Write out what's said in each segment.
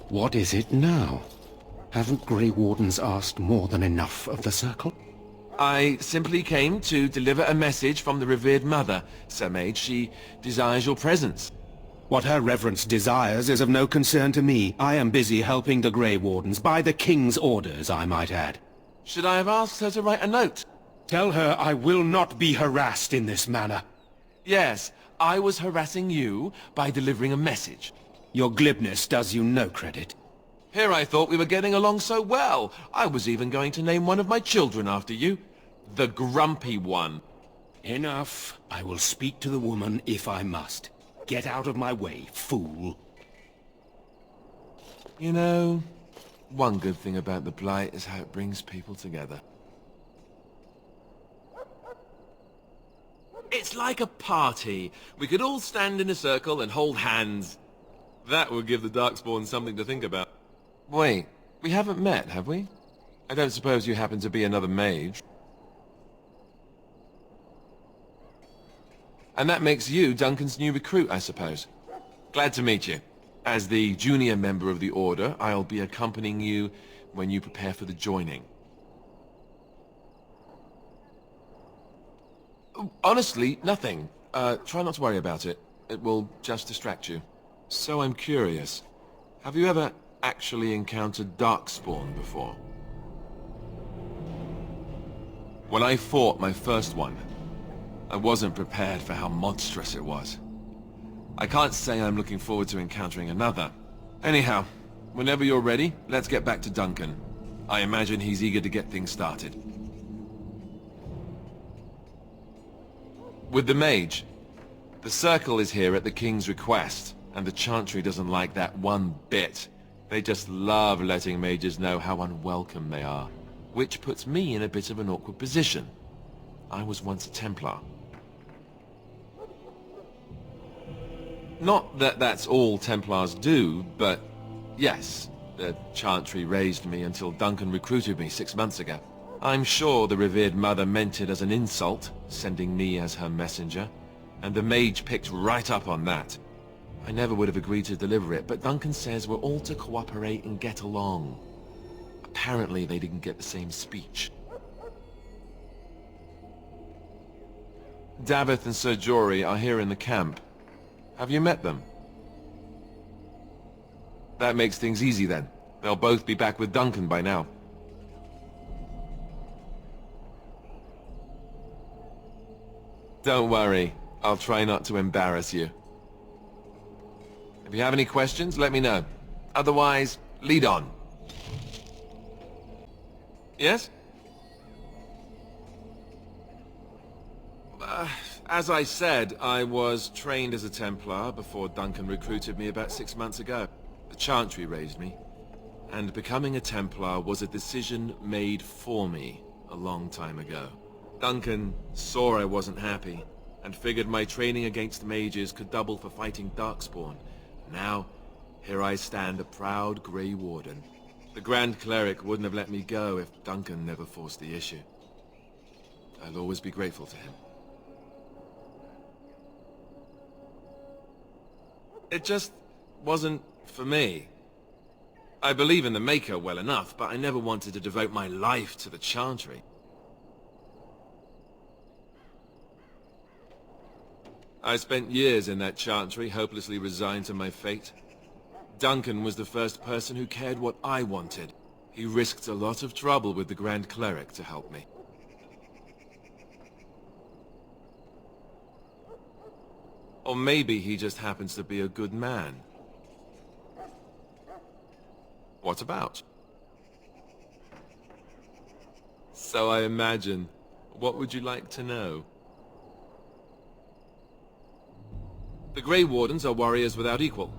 What is it now? Haven't Grey Wardens asked more than enough of the Circle? I simply came to deliver a message from the revered mother, Sir Mage. She desires your presence. What her reverence desires is of no concern to me. I am busy helping the Grey Wardens, by the King's orders, I might add. Should I have asked her to write a note? Tell her I will not be harassed in this manner. Yes, I was harassing you by delivering a message. Your glibness does you no credit. Here I thought we were getting along so well. I was even going to name one of my children after you. The Grumpy One. Enough. I will speak to the woman if I must. Get out of my way, fool. You know, one good thing about the Blight is how it brings people together. It's like a party. We could all stand in a circle and hold hands. That would give the Darkspawn something to think about. Wait, we haven't met, have we? I don't suppose you happen to be another mage. And that makes you Duncan's new recruit, I suppose. Glad to meet you. As the junior member of the Order, I'll be accompanying you when you prepare for the joining. Honestly, nothing. Try not to worry about it. It will just distract you. So I'm curious. Have you ever actually encountered Darkspawn before? When I fought my first one, I wasn't prepared for how monstrous it was. I can't say I'm looking forward to encountering another. Anyhow, whenever you're ready, let's get back to Duncan. I imagine he's eager to get things started. With the mage, the Circle is here at the King's request, and the Chantry doesn't like that one bit. They just love letting mages know how unwelcome they are, which puts me in a bit of an awkward position. I was once a Templar. Not that that's all Templars do, but yes, the Chantry raised me until Duncan recruited me 6 months ago. I'm sure the revered mother meant it as an insult, sending me as her messenger, and the mage picked right up on that. I never would have agreed to deliver it, but Duncan says we're all to cooperate and get along. Apparently they didn't get the same speech. Davith and Sir Jory are here in the camp. Have you met them? That makes things easy then. They'll both be back with Duncan by now. Don't worry, I'll try not to embarrass you. If you have any questions, let me know. Otherwise, lead on. Yes? As I said, I was trained as a Templar before Duncan recruited me about 6 months ago. The Chantry raised me, and becoming a Templar was a decision made for me a long time ago. Duncan saw I wasn't happy, and figured my training against mages could double for fighting Darkspawn. Now, here I stand, a proud Grey Warden. The Grand Cleric wouldn't have let me go if Duncan never forced the issue. I'll always be grateful to him. It just wasn't for me. I believe in the Maker well enough, but I never wanted to devote my life to the Chantry. I spent years in that Chantry, hopelessly resigned to my fate. Duncan was the first person who cared what I wanted. He risked a lot of trouble with the Grand Cleric to help me. Or maybe he just happens to be a good man. What about? So I imagine. What would you like to know? The Grey Wardens are warriors without equal.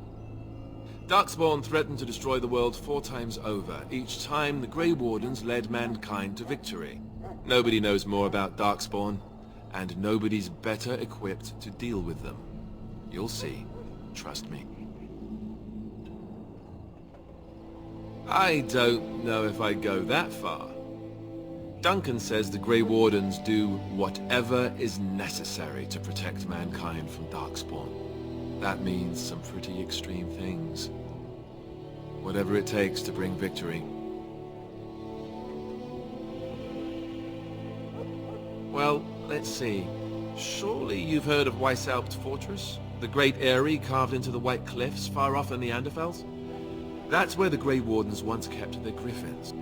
Darkspawn threatened to destroy the world 4 times over. Each time, the Grey Wardens led mankind to victory. Nobody knows more about Darkspawn, and nobody's better equipped to deal with them. You'll see. Trust me. I don't know if I'd go that far. Duncan says the Grey Wardens do whatever is necessary to protect mankind from Darkspawn. That means some pretty extreme things. whatever it takes to bring victory. Well, let's see. Surely you've heard of Weishaupt Fortress? The great eyrie carved into the White Cliffs far off in the Anderfels? That's where the Grey Wardens once kept their griffins.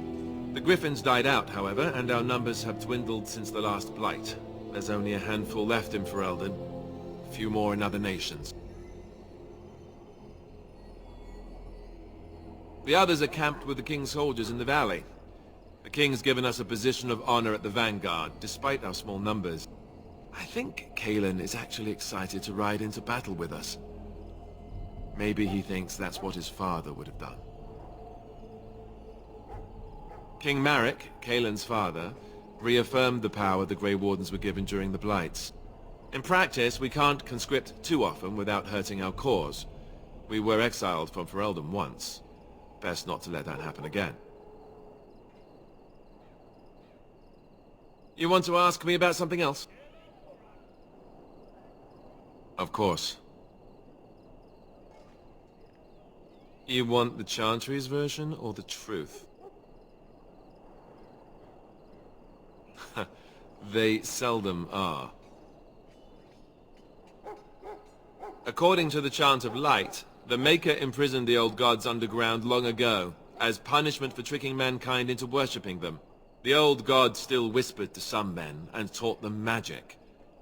The griffins died out, however, and our numbers have dwindled since the last Blight. There's only a handful left in Ferelden. A few more in other nations. The others are camped with the King's soldiers in the valley. The King's given us a position of honor at the vanguard, despite our small numbers. I think Cailan is actually excited to ride into battle with us. Maybe he thinks that's what his father would have done. King Marek, Cailan's father, reaffirmed the power the Grey Wardens were given during the Blights. In practice, we can't conscript too often without hurting our cause. We were exiled from Ferelden once. Best not to let that happen again. You want to ask me about something else? Of course. You want the Chantry's version or the truth? They seldom are. According to the Chant of Light, the Maker imprisoned the old gods underground long ago, as punishment for tricking mankind into worshipping them. The old gods still whispered to some men, and taught them magic.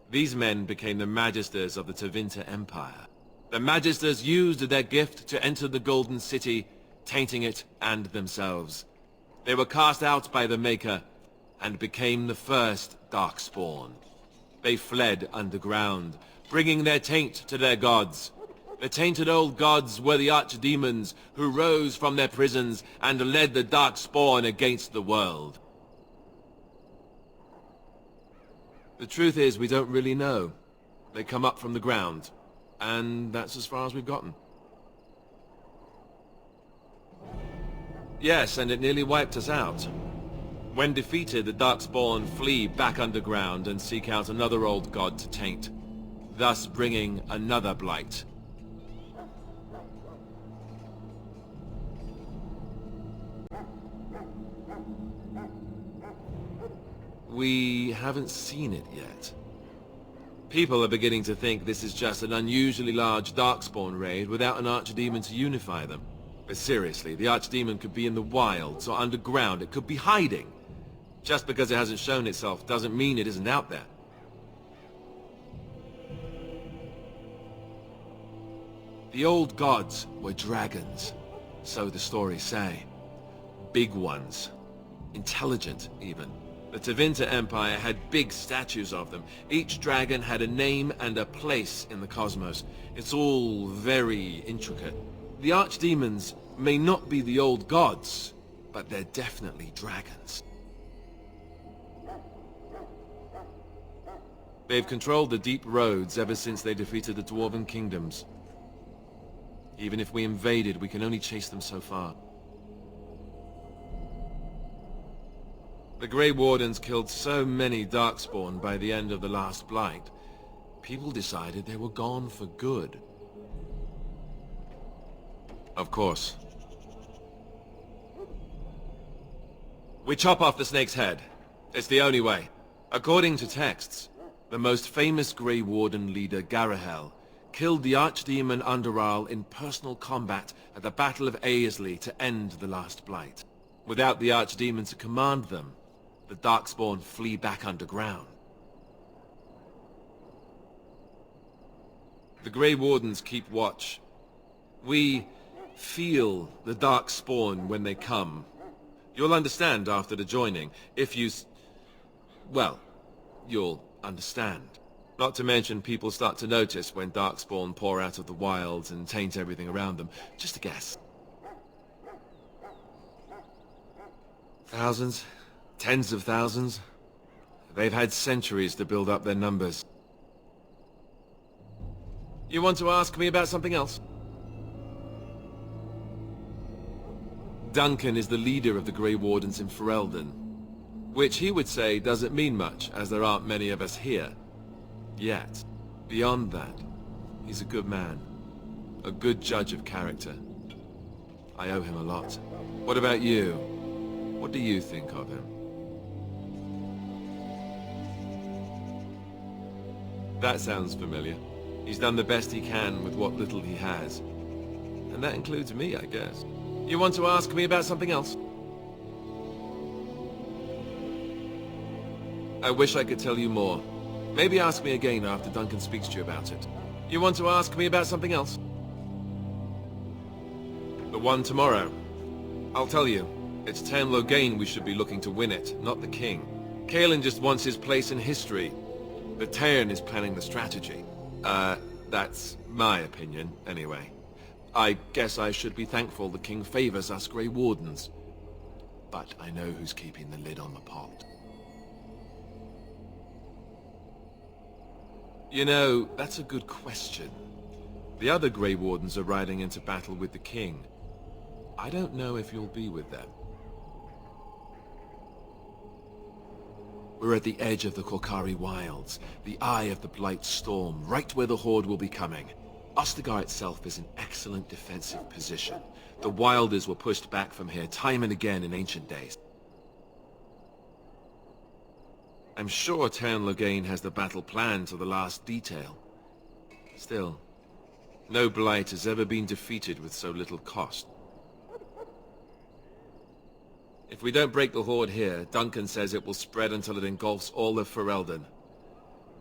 These men became the Magisters of the Tevinter Empire. The Magisters used their gift to enter the Golden City, tainting it and themselves. They were cast out by the Maker, and became the first Darkspawn. They fled underground, bringing their taint to their gods. The tainted old gods were the archdemons who rose from their prisons and led the Darkspawn against the world. The truth is, we don't really know. They come up from the ground, and that's as far as we've gotten. Yes, and it nearly wiped us out. When defeated, the Darkspawn flee back underground and seek out another old god to taint, thus bringing another blight. We haven't seen it yet. People are beginning to think this is just an unusually large Darkspawn raid without an archdemon to unify them. But seriously, the archdemon could be in the wilds or underground. It could be hiding. Just because it hasn't shown itself doesn't mean it isn't out there. The old gods were dragons, so the stories say. Big ones. Intelligent, even. The Tevinter Empire had big statues of them. Each dragon had a name and a place in the cosmos. It's all very intricate. The archdemons may not be the old gods, but they're definitely dragons. They've controlled the deep roads ever since they defeated the Dwarven kingdoms. Even if we invaded, we can only chase them so far. The Grey Wardens killed so many Darkspawn by the end of the last Blight, people decided they were gone for good. Of course. We chop off the snake's head. It's the only way. According to texts, the most famous Grey Warden leader, Garahel, killed the Archdemon Underarl in personal combat at the Battle of Aesley to end the last Blight. Without the Archdemon to command them, the Darkspawn flee back underground. The Grey Wardens keep watch. We feel the Darkspawn when they come. You'll understand after the joining, if you well, you'll understand. Not to mention people start to notice when Darkspawn pour out of the wilds and taint everything around them. Just a guess. Thousands? Tens of thousands? They've had centuries to build up their numbers. You want to ask me about something else? Duncan is the leader of the Grey Wardens in Ferelden, which he would say doesn't mean much, as there aren't many of us here. Yet, beyond that, he's a good man, a good judge of character. I owe him a lot. What about you? What do you think of him? That sounds familiar. He's done the best he can with what little he has. And that includes me, I guess. You want to ask me about something else? I wish I could tell you more. Maybe ask me again after Duncan speaks to you about it. You want to ask me about something else? The one tomorrow. I'll tell you. It's Tairn Loghain we should be looking to win it, not the king. Caelan just wants his place in history. The Tairn is planning the strategy. That's my opinion, anyway. I guess I should be thankful the king favors us Grey Wardens. But I know who's keeping the lid on the pot. You know, that's a good question. The other Grey Wardens are riding into battle with the king. I don't know if you'll be with them. We're at the edge of the Korcari Wilds, the eye of the Blight Storm, right where the Horde will be coming. Ostagar itself is an excellent defensive position. The Wilders were pushed back from here time and again in ancient days. I'm sure Tairn Loghain has the battle planned to the last detail. Still, no Blight has ever been defeated with so little cost. If we don't break the Horde here, Duncan says it will spread until it engulfs all of Ferelden.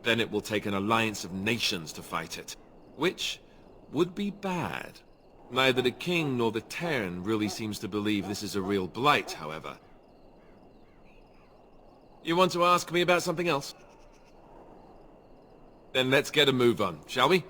Then it will take an alliance of nations to fight it. Which would be bad. Neither the king nor the Tairn really seems to believe this is a real blight, however. You want to ask me about something else? Then let's get a move on, shall we?